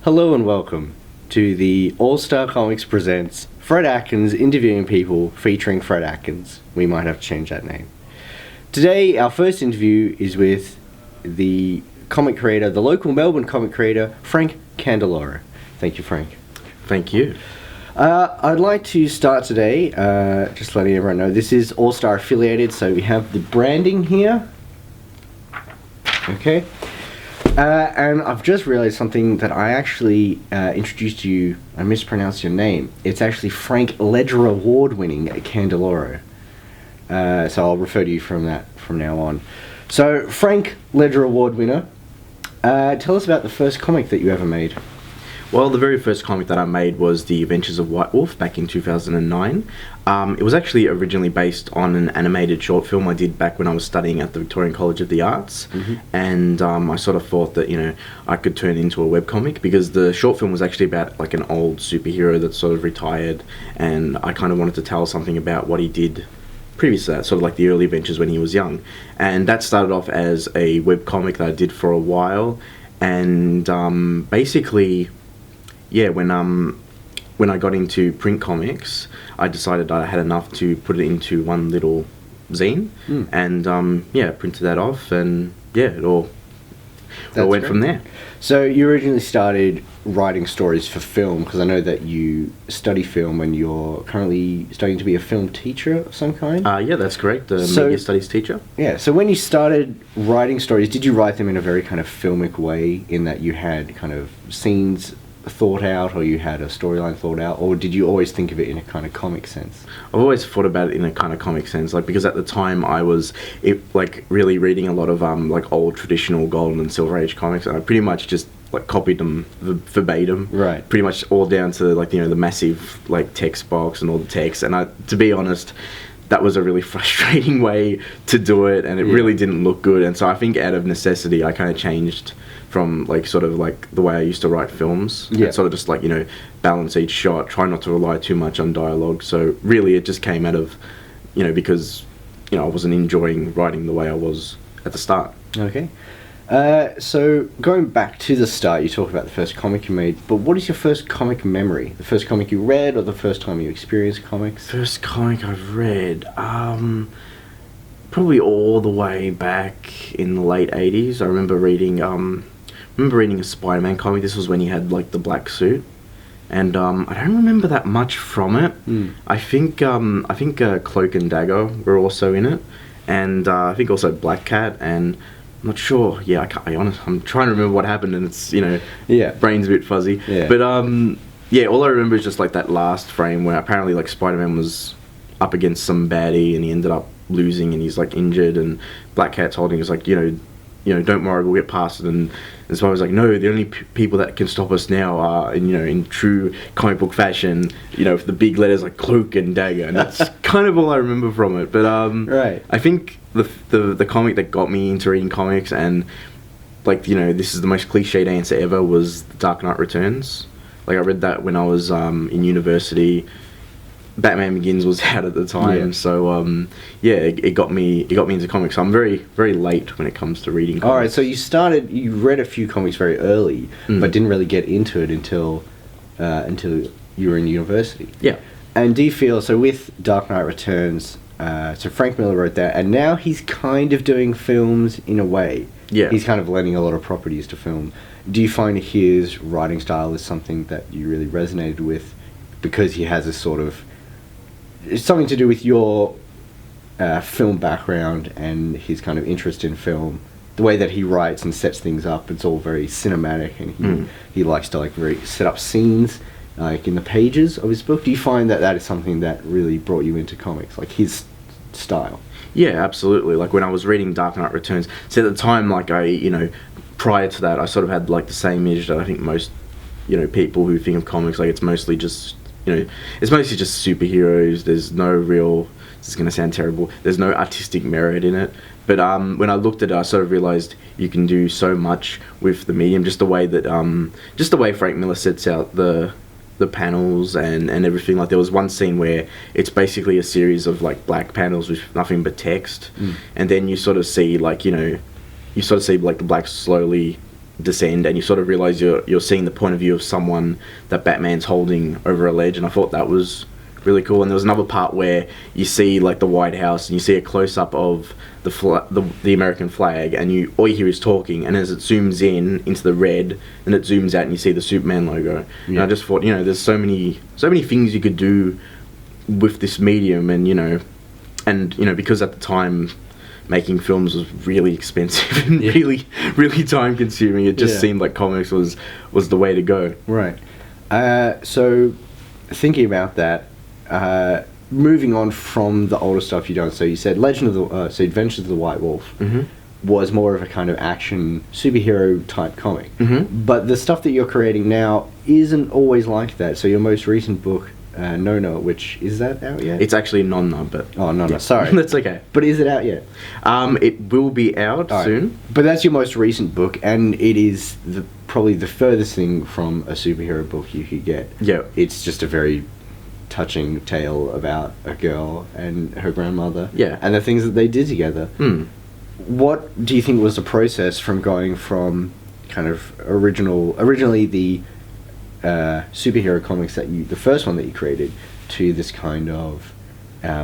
Hello and welcome to the All-Star Comics presents Fred Atkins interviewing people featuring Fred Atkins. We might have to change that name. Today, our first interview is with the comic creator, the local Melbourne comic creator, Frank Candiloro. Thank you, Frank. Thank you. I'd like to start today, just letting everyone know, this is All-Star affiliated, so we have the branding here. Okay. And I've just realized something that I actually introduced you. I mispronounced your name. It's actually Frank Ledger Award-winning Candiloro. So I'll refer to you from now on. So Frank Ledger Award winner. Tell us about the first comic that you ever made. Well, the very first comic that I made was The Adventures of White Wolf back in 2009. It was actually originally based on an animated short film I did back when I was studying at the Victorian College of the Arts. Mm-hmm. And I sort of thought that, I could turn it into a webcomic because the short film was actually about like an old superhero that sort of retired, and I kind of wanted to tell something about what he did previous to that, sort of like the early adventures when he was young. And that started off as a webcomic that I did for a while, and basically... yeah, when I got into print comics, I decided I had enough to put it into one little zine, and printed that off, and it all went from there. So you originally started writing stories for film, because I know that you study film and you're currently studying to be a film teacher of some kind? Yeah, that's correct, media studies teacher. Yeah, so when you started writing stories, did you write them in a very kind of filmic way, in that you had kind of scenes thought out, or you had a storyline thought out, or did you always think of it in a kind of comic sense? I've always thought about it in a kind of comic sense, because at the time I was really reading a lot of old traditional golden and silver age comics, and I pretty much just copied them verbatim, right? Pretty much all down to the massive text box and all the text, and to be honest, that was a really frustrating way to do it, and it really didn't look good. And so I think out of necessity I kind of changed from the way I used to write films, and sort of just balance each shot, try not to rely too much on dialogue. So really it just came out of because I wasn't enjoying writing the way I was at the start. Okay. So going back to the start, you talk about the first comic you made, but what is your first comic memory? The first comic you read, or the first time you experienced comics? First comic I've read, probably all the way back in the late 80s. I remember reading a Spider-Man comic. This was when he had the black suit, and I don't remember that much from it. I think Cloak and Dagger were also in it, and I think also Black Cat, and I'm not sure. Yeah, I'm trying to remember what happened, and it's brain's a bit fuzzy. Yeah. But all I remember is just that last frame where apparently Spider-Man was up against some baddie and he ended up losing, and he's injured, and Black Cat's holding is don't worry, we'll get past it. And so I was no, the only people that can stop us now are in true comic book fashion, with the big letters Cloak and Dagger, and that's kind of all I remember from it. But right. I think the comic that got me into reading comics, and this is the most cliched answer ever, was Dark Knight Returns. I read that when I was in university. Batman Begins was out at the time, so it got me into comics. So I'm very, very late when it comes to reading comics. All right, so you read a few comics very early, but didn't really get into it until you were in university. Yeah. And do you feel, so with Dark Knight Returns, so Frank Miller wrote that, and now he's kind of doing films in a way. Yeah. He's kind of lending a lot of properties to film. Do you find his writing style is something that you really resonated with, because he has a sort of... It's something to do with your film background and his kind of interest in film, the way that he writes and sets things up. It's all very cinematic, and he likes to very set up scenes in the pages of his book. Do you find that is something that really brought you into comics, his style? Yeah, absolutely. When I was reading Dark Knight Returns, so at the time, prior to that, I sort of had the same image that I think most people who think of comics, it's mostly just it's mostly just superheroes. There's no real, this is going to sound terrible, there's no artistic merit in it. But when I looked at it, I sort of realized you can do so much with the medium, just the way Frank Miller sets out the panels and everything. There was one scene where it's basically a series of black panels with nothing but text, and then you sort of see the black slowly descend, and you sort of realize you're seeing the point of view of someone that Batman's holding over a ledge, and I thought that was really cool. And there was another part where you see like the White House, and you see a close up of the American flag, and all you hear is talking, and as it zooms in into the red, and it zooms out, and you see the Superman logo. Yeah. And I just thought, there's so many things you could do with this medium, and because at the time making films was really expensive and really time consuming, it just seemed like comics was the way to go. Right. So thinking about that, moving on from the older stuff you've done, so you said Adventures of the White Wolf was more of a kind of action superhero type comic, but the stuff that you're creating now isn't always like that. So your most recent book, Nonna, which is that out yet? It's actually Nonna, but Nonna. Sorry, that's okay. But is it out yet? It will be out soon. But that's your most recent book, and it is probably the furthest thing from a superhero book you could get. Yeah, it's just a very touching tale about a girl and her grandmother. Yeah, and the things that they did together. What do you think was the process from going from kind of originally the superhero comics the first one that you created, to this kind of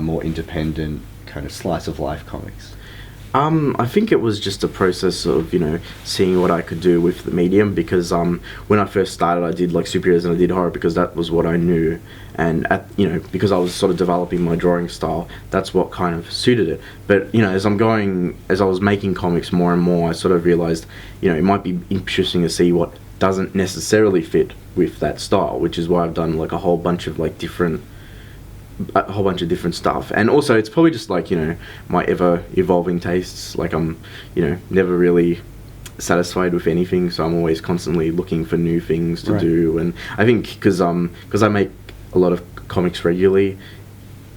more independent kind of slice of life comics? I think it was just a process of, seeing what I could do with the medium, because when I first started, I did like superheroes and I did horror because that was what I knew, and because I was sort of developing my drawing style, that's what kind of suited it. But as I was making comics more and more, I sort of realized, it might be interesting to see what doesn't necessarily fit with that style, which is why I've done like a whole bunch of different stuff. And also it's probably just like my ever evolving tastes. Like I'm never really satisfied with anything, so I'm always constantly looking for new things to do. And I think because I make a lot of comics regularly,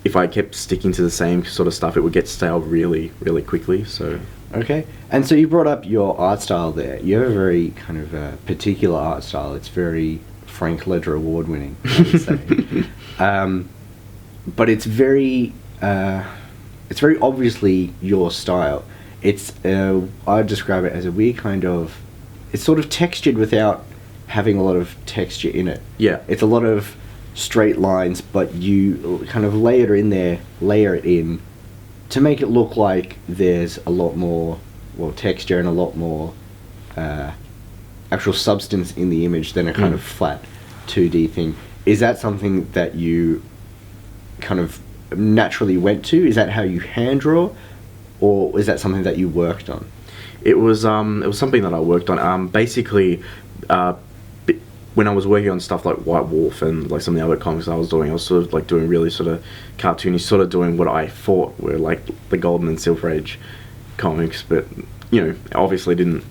if I kept sticking to the same sort of stuff, it would get stale really quickly. So okay. And so you brought up your art style there. You have a very kind of particular art style. It's very Frank Ledger award winning, I would say. But it's very obviously your style. It's I'd describe it as a weird kind of, it's sort of textured without having a lot of texture in it. Yeah. It's a lot of straight lines, but you kind of layer it in to make it look like there's a lot more texture and a lot more actual substance in the image than a kind of flat 2D thing. Is that something that you kind of naturally went to? Is that how you hand draw, or is that something that you worked on? It was something that I worked on. Basically, when I was working on stuff like White Wolf and like some of the other comics I was doing, I was sort of like doing really sort of cartoony, sort of doing what I thought were like the Golden and Silver Age comics, but obviously didn't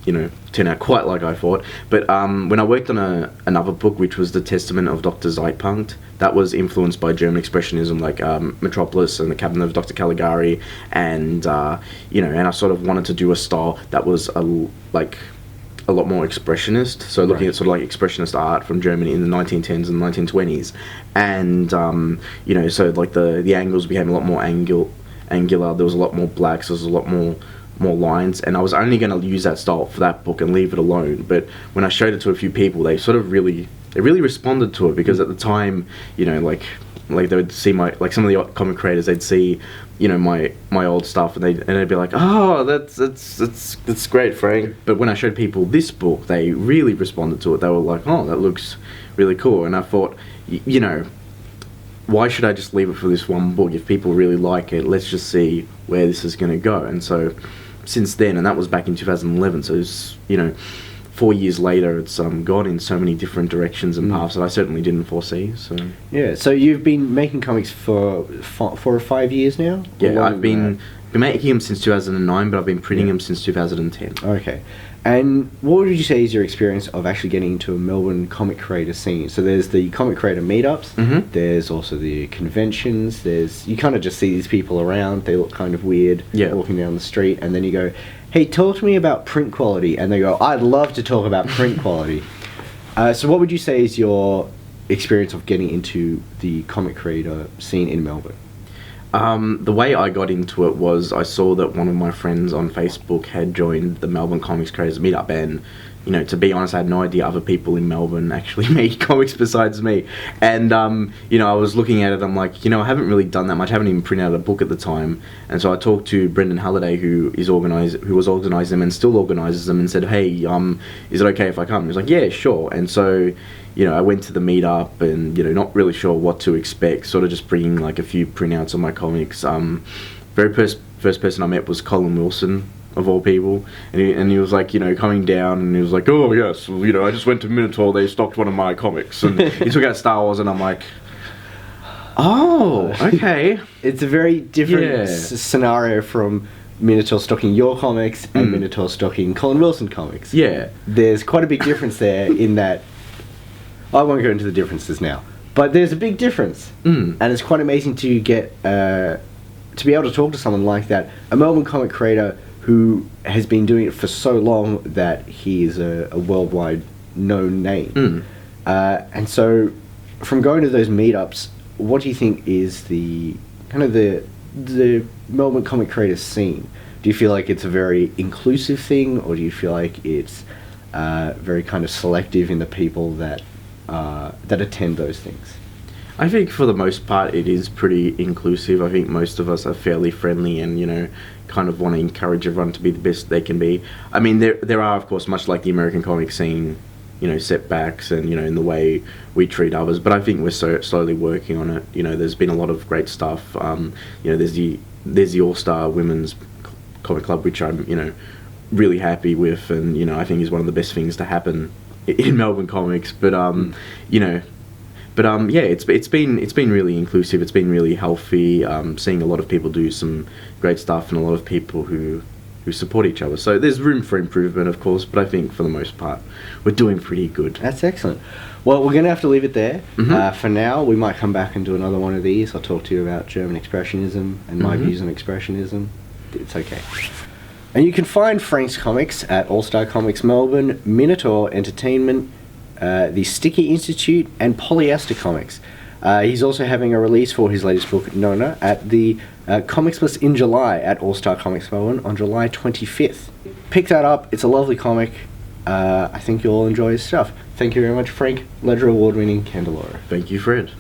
turn out quite like I thought. But when I worked on another book, which was The Testament of Dr. Zeitpunkt, that was influenced by German expressionism, like Metropolis and The Cabinet of Dr. Caligari, and and I sort of wanted to do a style that was a lot more expressionist, so looking at sort of like expressionist art from Germany in the 1910s and 1920s, and so like the angles became a lot more angular, there was a lot more blacks, there was a lot more lines, and I was only going to use that style for that book and leave it alone. But when I showed it to a few people, they sort of really responded to it, because at the time, like they would see some of the comic creators, they'd see my old stuff, and they'd be like, oh, that's great, Frank. But when I showed people this book, they really responded to it. They were like, oh, that looks really cool. And I thought, why should I just leave it for this one book? If people really like it, let's just see where this is going to go. And so since then, and that was back in 2011, so it's 4 years later, it's gone in so many different directions and paths that I certainly didn't foresee. So yeah, so you've been making comics for 4 or 5 years now? Yeah, I've been making them since 2009, but I've been printing them since 2010. Okay. And what would you say is your experience of actually getting into a Melbourne comic creator scene? So there's the comic creator meetups, there's also the conventions, you kind of just see these people around, they look kind of weird walking down the street, and then you go, hey, talk to me about print quality, and they go, I'd love to talk about print quality. So what would you say is your experience of getting into the comic creator scene in Melbourne? The way I got into it was I saw that one of my friends on Facebook had joined the Melbourne Comics Creators Meetup, and you know, to be honest, I had no idea other people in Melbourne actually made comics besides me. And, you know, I was looking at it, I'm like, you know, I haven't really done that much. I haven't even printed out a book at the time. And so I talked to Brendan Halliday, who was organising them and still organises them, and said, hey, is it okay if I come? He was like, yeah, sure. And so, you know, I went to the meetup and, you know, not really sure what to expect, sort of just bringing like a few printouts of my comics. First person I met was Colin Wilson, of all people, and he was like, you know, coming down, and he was like, oh yes, well, you know, I just went to Minotaur, they stocked one of my comics, and he took out Star Wars, and I'm like, oh, okay. It's a very different scenario from Minotaur stocking your comics and Minotaur stocking Colin Wilson comics. Yeah. There's quite a big difference there in that, I won't go into the differences now, but there's a big difference, and it's quite amazing to get, to be able to talk to someone like that, a Melbourne comic creator who has been doing it for so long that he is a worldwide known name. And so, from going to those meetups, what do you think is the kind of the Melbourne comic creator scene? Do you feel like it's a very inclusive thing, or do you feel like it's very kind of selective in the people that attend those things? I think for the most part it is pretty inclusive. I think most of us are fairly friendly and, you know, kind of want to encourage everyone to be the best they can be. I mean, there are, of course, much like the American comic scene, you know, setbacks and, you know, in the way we treat others, but I think we're slowly working on it. You know, there's been a lot of great stuff. You know, there's the All-Star Women's Comic Club, which I'm, you know, really happy with, and, you know, I think is one of the best things to happen in Melbourne comics. But you know, yeah, it's been really inclusive. It's been really healthy. Seeing a lot of people do some great stuff, and a lot of people who support each other. So there's room for improvement, of course, but I think for the most part we're doing pretty good. That's excellent. Well, we're going to have to leave it there. For now, we might come back and do another one of these. I'll talk to you about German Expressionism and my views on Expressionism. It's okay. And you can find Frank's comics at All Star Comics Melbourne, Minotaur Entertainment, the Sticky Institute, and Polyester Comics. He's also having a release for his latest book, Nonna, at the Comixmas in July at All Star Comics Melbourne on July 25th. Pick that up. It's a lovely comic. I think you'll enjoy his stuff. Thank you very much, Frank, Ledger Award-winning Candiloro. Thank you, Fred.